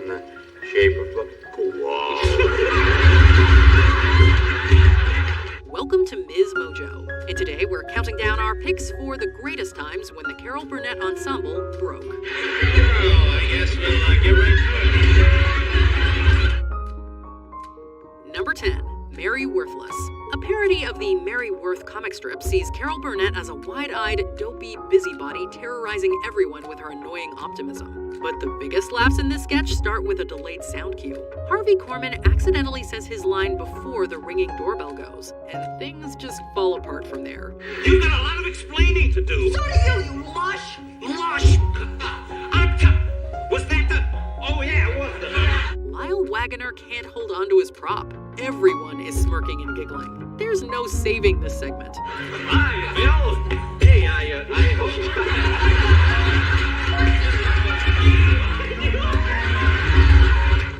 in the shape of a koala. Welcome to Ms. Mojo, and today we're counting down our picks for the greatest times when the Carol Burnett Ensemble broke. Well, I guess we'll get right to it. Number 10, Mary Worthless. A parody of the Mary Worth comic strip sees Carol Burnett as a wide-eyed, dopey busybody terrorizing everyone with her annoying optimism. But the biggest laughs in this sketch start with a delayed sound cue. Harvey Korman accidentally says his line before the ringing doorbell goes, and things just fall apart from there. You've got a lot of explaining to do. So do you lush! Lush! Was that the... Oh, yeah, it was the... Lyle Waggoner can't hold on to his prop. Everyone is smirking and giggling. There's no saving this segment. Hi, Bill. Hey, I hope...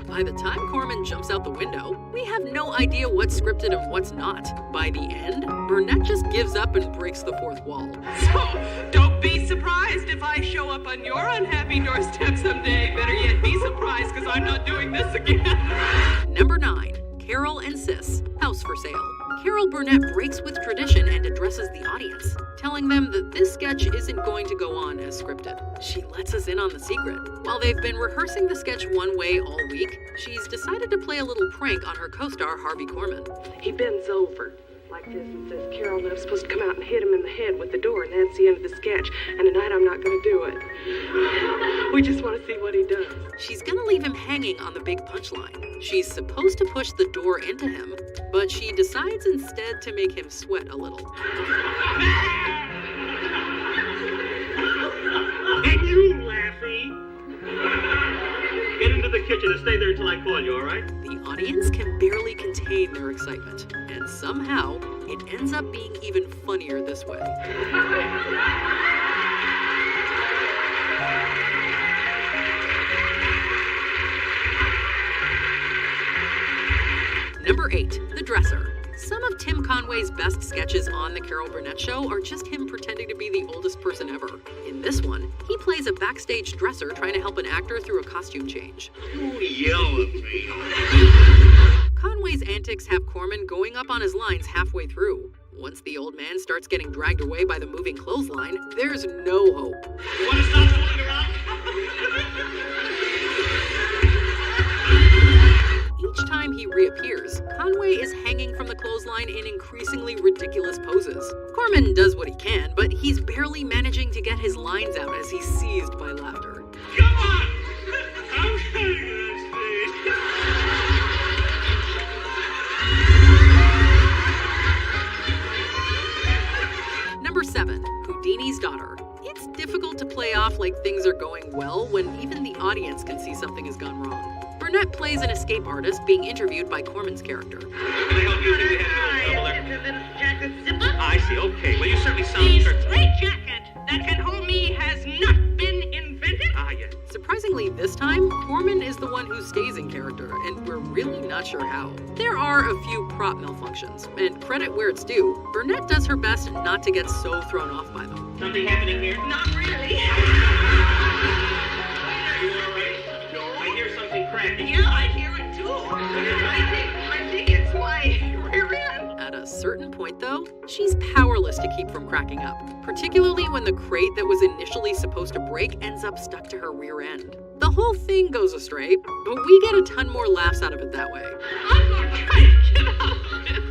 By the time Korman jumps out the window, we have no idea what's scripted and what's not. By the end, Burnett just gives up and breaks the fourth wall. So, don't be surprised if I show up on your unhappy doorstep someday. Better yet, be surprised, because I'm not doing this again. Number 9, Carol and Sis, House for Sale. Carol Burnett breaks with tradition and addresses the audience, telling them that this sketch isn't going to go on as scripted. She lets us in on the secret. While they've been rehearsing the sketch one way all week, she's decided to play a little prank on her co-star Harvey Korman. He bends over like this and says, Carol, and I'm supposed to come out and hit him in the head with the door, and that's the end of the sketch, and tonight I'm not going to do it. We just want to see what he does. She's going to leave him hanging on the big punchline. She's supposed to push the door into him, but she decides instead to make him sweat a little. And you, Laffy! Get into the kitchen and stay there until I call you, all right? The audience can barely contain their excitement, and somehow it ends up being even funnier this way. Number 8, The Dresser. Some of Tim Conway's best sketches on The Carol Burnett Show are just him pretending to be the oldest person ever. In this one, he plays a backstage dresser trying to help an actor through a costume change. You yell at me. Conway's antics have Korman going up on his lines halfway through. Once the old man starts getting dragged away by the moving clothesline, there's no hope. You want to stop fooling around? Each time he reappears, Conway is hanging from the clothesline in increasingly ridiculous poses. Korman does what he can, but he's barely managing to get his lines out as he's seized by laughter. Come on! I'm telling you this thing. Number 7, Houdini's Daughter. It's difficult to play off like things are going well when even the audience can see something has gone wrong. Burnett plays an escape artist being interviewed by Korman's character. Can I help you? Do we have your zipper? I see, okay. Well, you certainly sound The certain. straitjacket that can hold me has not been invented. Ah, yes. Surprisingly, this time, Korman is the one who stays in character, and we're really not sure how. There are a few prop malfunctions, and credit where it's due, Burnett does her best not to get so thrown off by them. Something happening here? Not really. You all right? No. I hear something cracking. Yeah, I hear it too. I think it's my rear end. At a certain point, though, she's powerless to keep from cracking up, particularly when the crate that was initially supposed to break ends up stuck to her rear end. The whole thing goes astray, but we get a ton more laughs out of it that way. I'm gonna try to get out of this.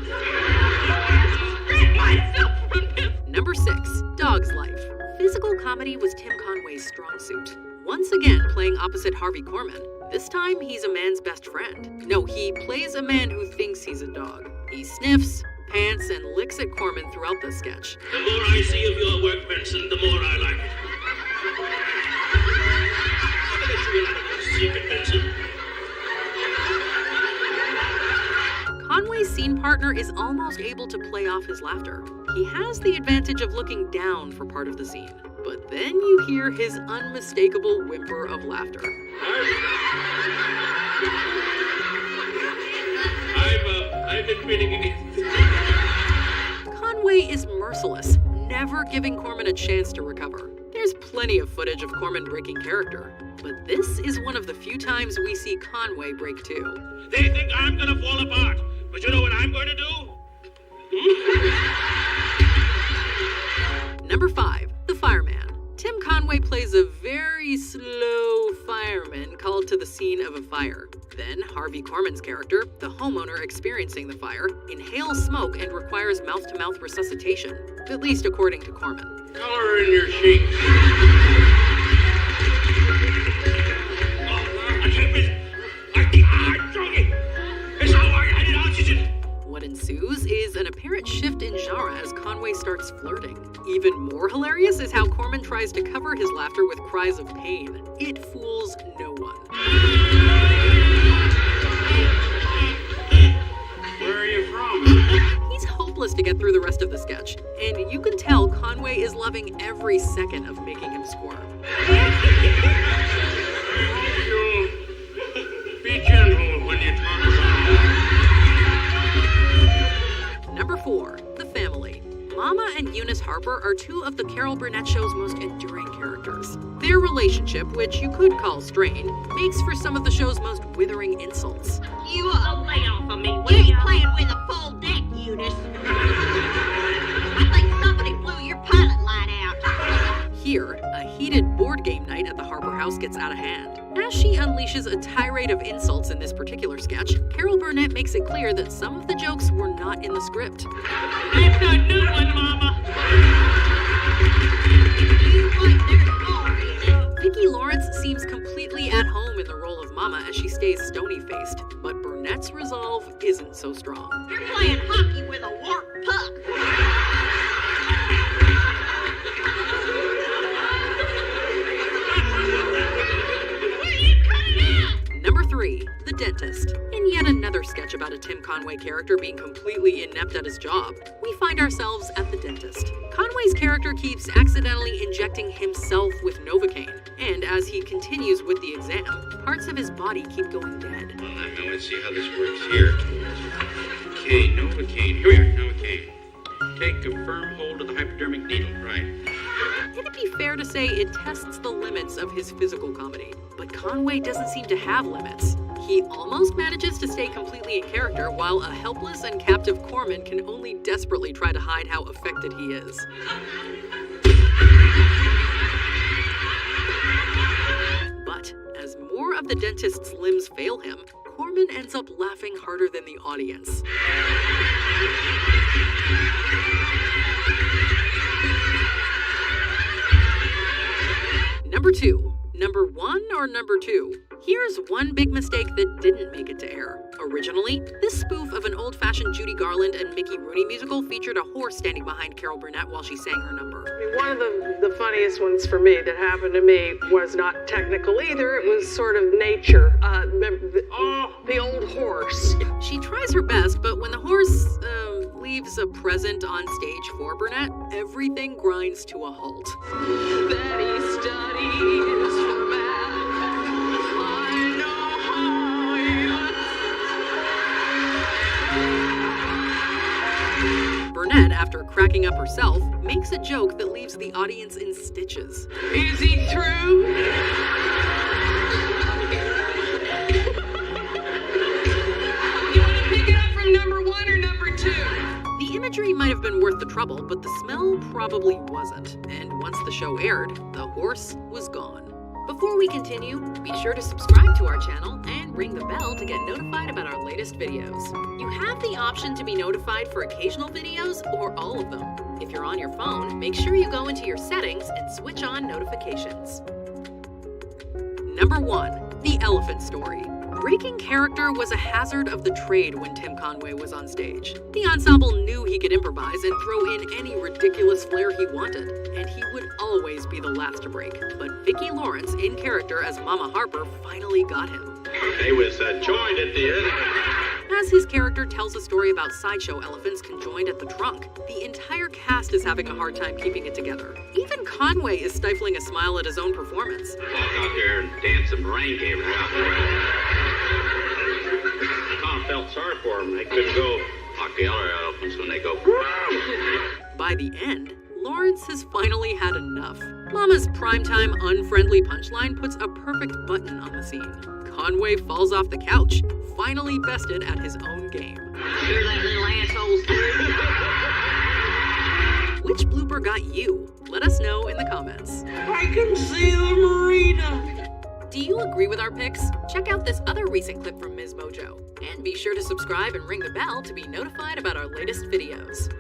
Scrape myself from this. Number 6, Dog's Life. Physical comedy was Tim Conway's strong suit. Once again playing opposite Harvey Korman, this time he's a man's best friend. No, he plays a man who thinks he's a dog. He sniffs, pants, and licks at Korman throughout the sketch. The more I see of your work, Benson, the more I like it. I'm gonna let you in on a secret, Benson. Conway's scene partner is almost able to play off his laughter. He has the advantage of looking down for part of the scene, but then you hear his unmistakable whimper of laughter. I've been feeling it. Conway is merciless, never giving Korman a chance to recover. There's plenty plenty of footage of Corman breaking character, but this is one of the few times we see Conway break too. They think I'm gonna fall apart, but you know what I'm going to do? Number 5, the fireman. Tim Conway plays a very slow fireman called to the scene of a fire. Then Harvey Korman's character, the homeowner experiencing the fire, inhales smoke and requires mouth-to-mouth resuscitation, at least according to Corman. Color in your sheets. I can't breathe. I'm choking. It's all right. I need oxygen. What ensues is an apparent shift in genre as Conway starts flirting. Even more hilarious is how Corman tries to cover his laughter with cries of pain. It fools no one. Where are you from? He's hopeless to get through the rest of the sketch, and you can tell Conway is loving every second of making him squirm. Be gentle when you talk about Number 4, the family. Mama and Eunice Harper are two of the Carol Burnett show's most enduring characters. Their relationship, which you could call strained, makes for some of the show's most withering insults. You lay off of me. You ain't playing with a full deck, Eunice. I think somebody blew your pilot light out. Here, a heated board game night at the Harper house gets out of hand. As she unleashes a tirade of insults in this particular sketch, Carol Burnett makes it clear that some of the jokes were not in the script. It's a new one, Mama. You like their story. Vicki Lawrence seems completely at home in the role of Mama as she stays stony-faced, but Burnett's resolve isn't so strong. You're playing hockey with a warped puck. Number 3, the dentist. In yet another sketch about a Tim Conway character being completely inept at his job, we find ourselves at the dentist. Conway's character keeps accidentally injecting himself with Novocaine, and as he continues with the exam, parts of his body keep going dead. Well, now let's see how this works here. Okay, Novocaine. Here we are, Novocaine. Take a firm hold of the hypodermic needle. Right. It'd be fair to say it tests the limits of his physical comedy, but Conway doesn't seem to have limits. He almost manages to stay completely in character, while a helpless and captive Corman can only desperately try to hide how affected he is. But as more of the dentist's limbs fail him, Corman ends up laughing harder than the audience. Number 2. Number 1 or number 2? Here's one big mistake that didn't make it to air. Originally, this spoof of an old-fashioned Judy Garland and Mickey Rooney musical featured a horse standing behind Carol Burnett while she sang her number. One of the funniest ones for me that happened to me was not technical either. It was sort of nature. The old horse. She tries her best, but when the horse leaves a present on stage for Burnett, everything grinds to a halt. That he studies for math. I know how he Burnett, after cracking up herself, makes a joke that leaves the audience in stitches. Is he through? You want to pick it up from number 1 or number 2? The imagery might have been worth the trouble, but the smell probably wasn't. And once the show aired, the horse was gone. Before we continue, be sure to subscribe to our channel and ring the bell to get notified about our latest videos. You have the option to be notified for occasional videos or all of them. If you're on your phone, make sure you go into your settings and switch on notifications. Number 1, the elephant story. Breaking character was a hazard of the trade when Tim Conway was on stage. The ensemble knew he could improvise and throw in any ridiculous flair he wanted, and he would always be the last to break. But Vicki Lawrence, in character as Mama Harper, finally got him. They was joined at the end. As his character tells a story about sideshow elephants conjoined at the trunk, the entire cast is having a hard time keeping it together. Even Conway is stifling a smile at his own performance. Walk out there and dance some merengue around. Tom felt sorry for them. They couldn't go like the other elephants when they go. By the end, Lawrence has finally had enough. Mama's primetime unfriendly punchline puts a perfect button on the scene. Conway falls off the couch, finally bested at his own game. Sure that little asshole's through. Which blooper got you? Let us know in the comments. I can see the marina. Do you agree with our picks? Check out this other recent clip from Ms. Mojo. And be sure to subscribe and ring the bell to be notified about our latest videos.